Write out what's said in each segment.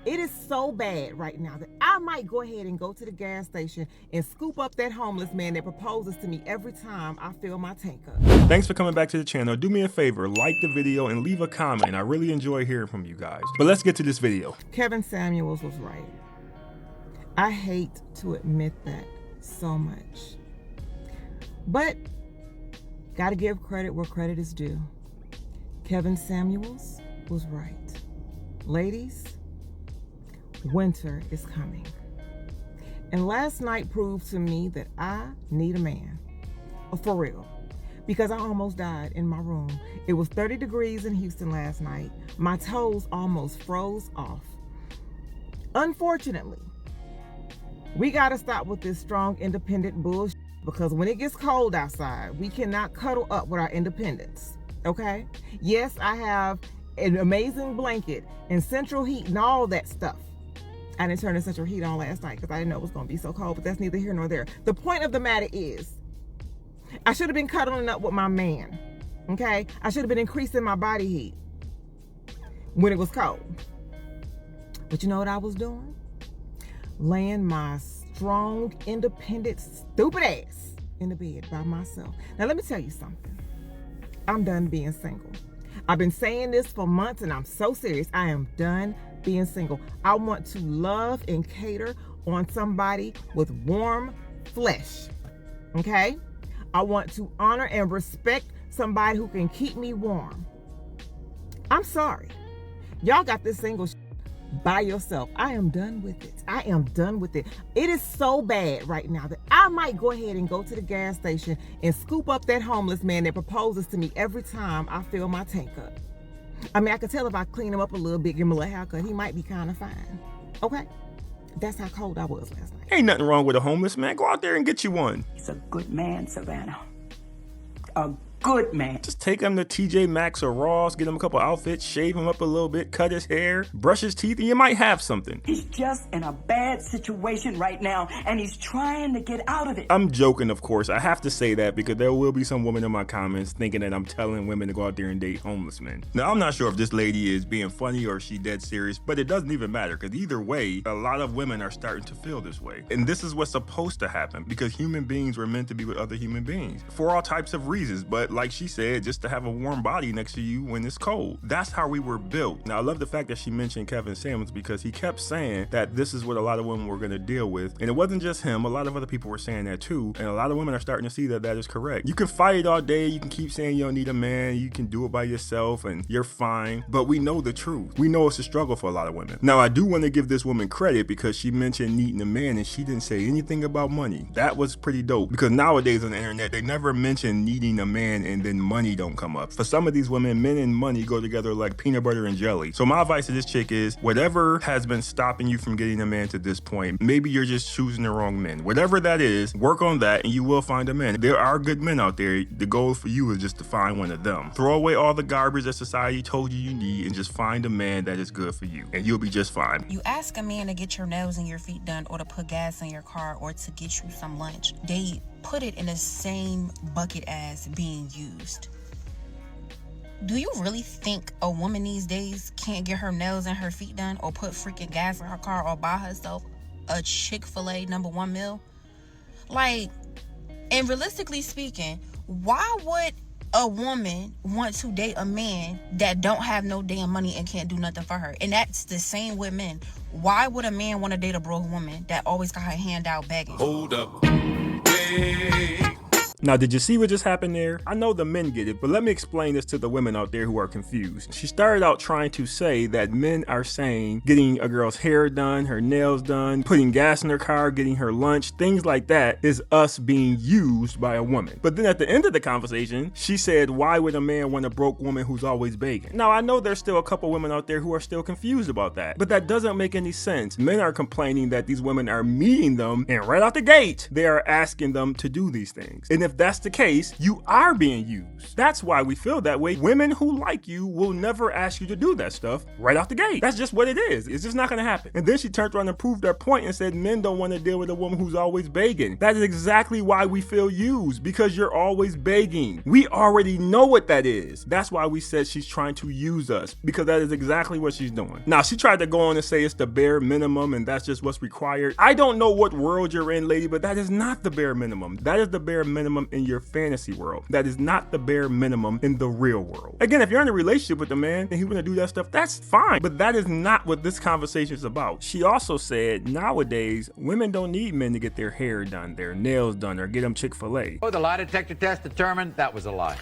It is so bad right now that I might go ahead and go to the gas station and scoop up that homeless man that proposes to me every time I fill my tank up. Thanks for coming back to the channel. Do me a favor, like the video and leave a comment. I really enjoy hearing from you guys. But let's get to this video. Kevin Samuels was right. I hate to admit that so much. But gotta give credit where credit is due. Kevin Samuels was right. Ladies, winter is coming. And last night proved to me that I need a man. For real. Because I almost died in my room. It was 30 degrees in Houston last night. My toes almost froze off. Unfortunately, we gotta stop with this strong, independent bullshit, because when it gets cold outside, we cannot cuddle up with our independence, okay? Yes, I have an amazing blanket and central heat and all that stuff. I didn't turn the central heat on last night because I didn't know it was going to be so cold, but that's neither here nor there. The point of the matter is, I should have been cuddling up with my man, okay? I should have been increasing my body heat when it was cold. But you know what I was doing? Laying my strong, independent, stupid ass in the bed by myself. Now, let me tell you something. I'm done being single. I've been saying this for months, and I'm so serious. I am done being single. I want to love and cater on somebody with warm flesh, okay? I want to honor and respect somebody who can keep me warm. I'm sorry. Y'all got this single by yourself. I am done with it. I am done with it. It is so bad right now that I might go ahead and go to the gas station and scoop up that homeless man that proposes to me every time I fill my tank up. I mean, I could tell if I clean him up a little bit, give him a little haircut, he might be kind of fine. Okay? That's how cold I was last night. Ain't nothing wrong with a homeless man. Go out there and get you one. He's a good man, Savannah. A good man. Just take him to TJ Maxx or Ross, get him a couple outfits, shave him up a little bit, cut his hair, brush his teeth, and you might have something. He's just in a bad situation right now, and he's trying to get out of it. I'm joking, of course. I have to say that because there will be some women in my comments thinking that I'm telling women to go out there and date homeless men. Now, I'm not sure if this lady is being funny or if she dead serious, but it doesn't even matter because either way, a lot of women are starting to feel this way. And this is what's supposed to happen because human beings were meant to be with other human beings for all types of reasons. But like she said, just to have a warm body next to you when it's cold. That's how we were built. Now, I love the fact that she mentioned Kevin Samuels because he kept saying that this is what a lot of women were going to deal with. And it wasn't just him. A lot of other people were saying that too. And a lot of women are starting to see that that is correct. You can fight all day. You can keep saying you don't need a man. You can do it by yourself and you're fine. But we know the truth. We know it's a struggle for a lot of women. Now, I do want to give this woman credit because she mentioned needing a man and she didn't say anything about money. That was pretty dope because nowadays on the internet, they never mention needing a man and then money don't come up. For some of these women, men and money go together like peanut butter and jelly. So my advice to this chick is whatever has been stopping you from getting a man to this point, maybe you're just choosing the wrong men. Whatever that is, work on that and you will find a man. There are good men out there. The goal for you is just to find one of them. Throw away all the garbage that society told you need and just find a man that is good for you and you'll be just fine. You ask a man to get your nails and your feet done or to put gas in your car or to get you some lunch. They put it in the same bucket as being used. Do you really think a woman these days can't get her nails and her feet done or put freaking gas in her car or buy herself a Chick-fil-A #1 meal? Like, and realistically speaking, why would a woman want to date a man that don't have no damn money and can't do nothing for her? And that's the same with men. Why would a man want to date a broke woman that always got her hand out begging? Hold up. Hey. Now, did you see what just happened there? I know the men get it, but let me explain this to the women out there who are confused. She started out trying to say that men are saying getting a girl's hair done, her nails done, putting gas in her car, getting her lunch, things like that is us being used by a woman. But then at the end of the conversation, she said, why would a man want a broke woman who's always begging? Now, I know there's still a couple women out there who are still confused about that, but that doesn't make any sense. Men are complaining that these women are meeting them, and right out the gate, they are asking them to do these things. And if that's the case, you are being used. That's why we feel that way. Women who like you will never ask you to do that stuff right out the gate. That's just what it is. It's just not gonna happen. And then she turned around and proved her point and said men don't want to deal with a woman who's always begging. That is exactly why we feel used, because you're always begging. We already know what that is. That's why we said she's trying to use us, because that is exactly what she's doing. Now, she tried to go on and say it's the bare minimum and that's just what's required. I don't know what world you're in, lady, but that is not the bare minimum. That is the bare minimum in your fantasy world. That is not the bare minimum in the real world. Again, if you're in a relationship with a man and he want to do that stuff, that's fine, but that is not what this conversation is about. She also said nowadays women don't need men to get their hair done, their nails done, or get them Chick-fil-A. Oh, the lie detector test determined that was a lie.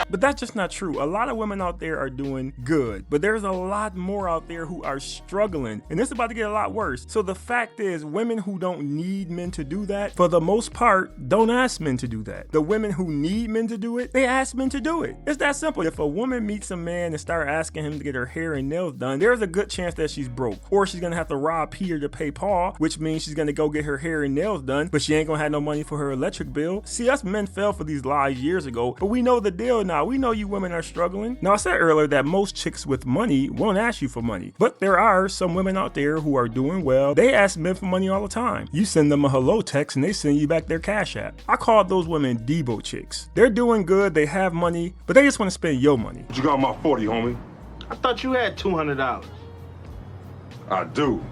But that's just not true. A lot of women out there are doing good, but there's a lot more out there who are struggling, and it's about to get a lot worse. So the fact is, women who don't need men to do that, for the most part, don't ask men to do that. The women who need men to do it, they ask men to do it. It's that simple. If a woman meets a man and start asking him to get her hair and nails done, there's a good chance that she's broke, or she's gonna have to rob Peter to pay Paul, which means she's gonna go get her hair and nails done, but she ain't gonna have no money for her electric bill. See, us men fell for these lies years ago, but we know the deal now. We know you women are struggling. Now, I said earlier that most chicks with money won't ask you for money, but there are some women out there who are doing well. They ask men for money all the time. You send them a hello text and they send you back their Cash App. I call those women Debo chicks. They're doing good, they have money, but they just want to spend your money. What you got my 40, homie? I thought you had $200. I do.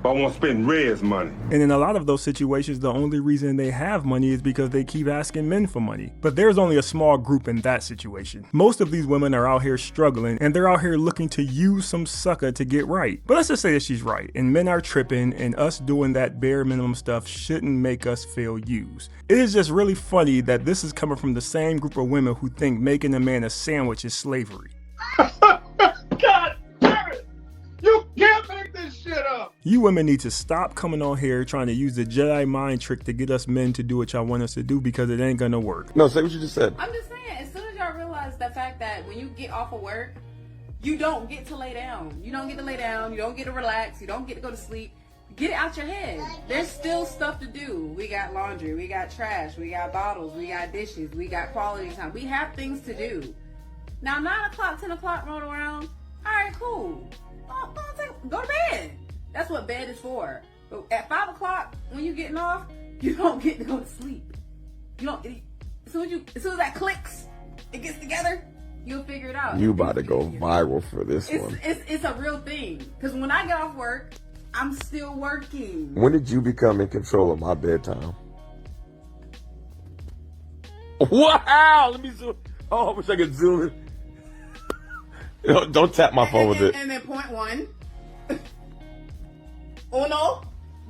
But I want to spend Red's money. And in a lot of those situations, the only reason they have money is because they keep asking men for money. But there's only a small group in that situation. Most of these women are out here struggling, and they're out here looking to use some sucker to get right. But let's just say that she's right, and men are tripping, and us doing that bare minimum stuff shouldn't make us feel used. It is just really funny that this is coming from the same group of women who think making a man a sandwich is slavery. God damn it! You can't make this shit up! You women need to stop coming on here trying to use the Jedi mind trick to get us men to do what y'all want us to do, because it ain't gonna work. No, say what you just said. I'm just saying, as soon as y'all realize the fact that when you get off of work, you don't get to lay down. You don't get to lay down. You don't get to relax. You don't get to go to sleep. Get it out your head. There's still stuff to do. We got laundry. We got trash. We got bottles. We got dishes. We got quality time. We have things to do. Now, 9 o'clock, 10 o'clock roll around. All right, cool. Go to bed. That's what bed is for. But at 5 o'clock, when you're getting off, you don't get to go to sleep. You don't. As soon as that clicks, it gets together, you'll figure it out. You about to go viral for this one. It's a real thing. Because when I get off work, I'm still working. When did you become in control of my bedtime? Wow! Let me zoom. Oh, I wish I could zoom in. Don't tap my phone with it. And then point 1. Uno,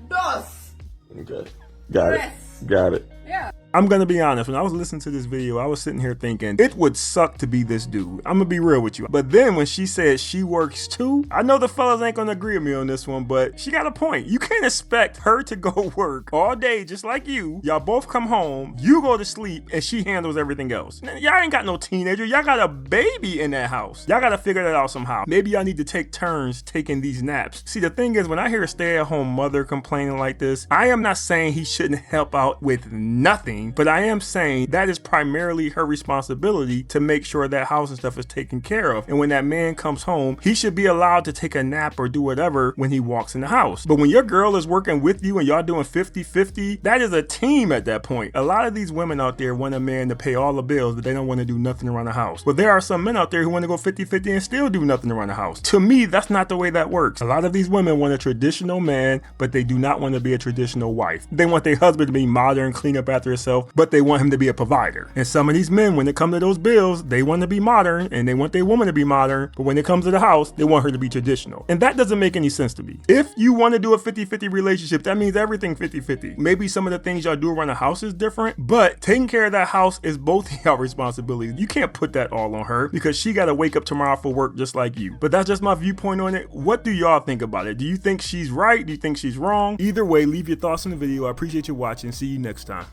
dos. Okay. Got Yes. it. Got it. Yeah. I'm gonna be honest, when I was listening to this video, I was sitting here thinking, it would suck to be this dude. I'm gonna be real with you. But then when she said she works too, I know the fellas ain't gonna agree with me on this one, but she got a point. You can't expect her to go work all day just like you. Y'all both come home, you go to sleep, and she handles everything else. Y'all ain't got no teenager, y'all got a baby in that house. Y'all gotta figure that out somehow. Maybe y'all need to take turns taking these naps. See, the thing is, when I hear a stay-at-home mother complaining like this, I am not saying he shouldn't help out with nothing, but I am saying that is primarily her responsibility to make sure that house and stuff is taken care of. And when that man comes home, he should be allowed to take a nap or do whatever when he walks in the house. But when your girl is working with you and y'all doing 50-50, that is a team at that point. A lot of these women out there want a man to pay all the bills, but they don't want to do nothing around the house. But there are some men out there who want to go 50-50 and still do nothing around the house. To me, that's not the way that works. A lot of these women want a traditional man, but they do not want to be a traditional wife. They want their husband to be modern, clean up after himself, but they want him to be a provider. And some of these men, when it comes to those bills, they want to be modern and they want their woman to be modern, but when it comes to the house, they want her to be traditional. And that doesn't make any sense to me. If you want to do a 50-50 relationship, that means everything 50-50. Maybe some of the things y'all do around the house is different, but taking care of that house is both of y'all responsibilities. You can't put that all on her because she got to wake up tomorrow for work just like you. But that's just my viewpoint on it. What do y'all think about it? Do you think she's right? Do you think she's wrong? Either way, leave your thoughts in the video. I appreciate you watching. See you next time.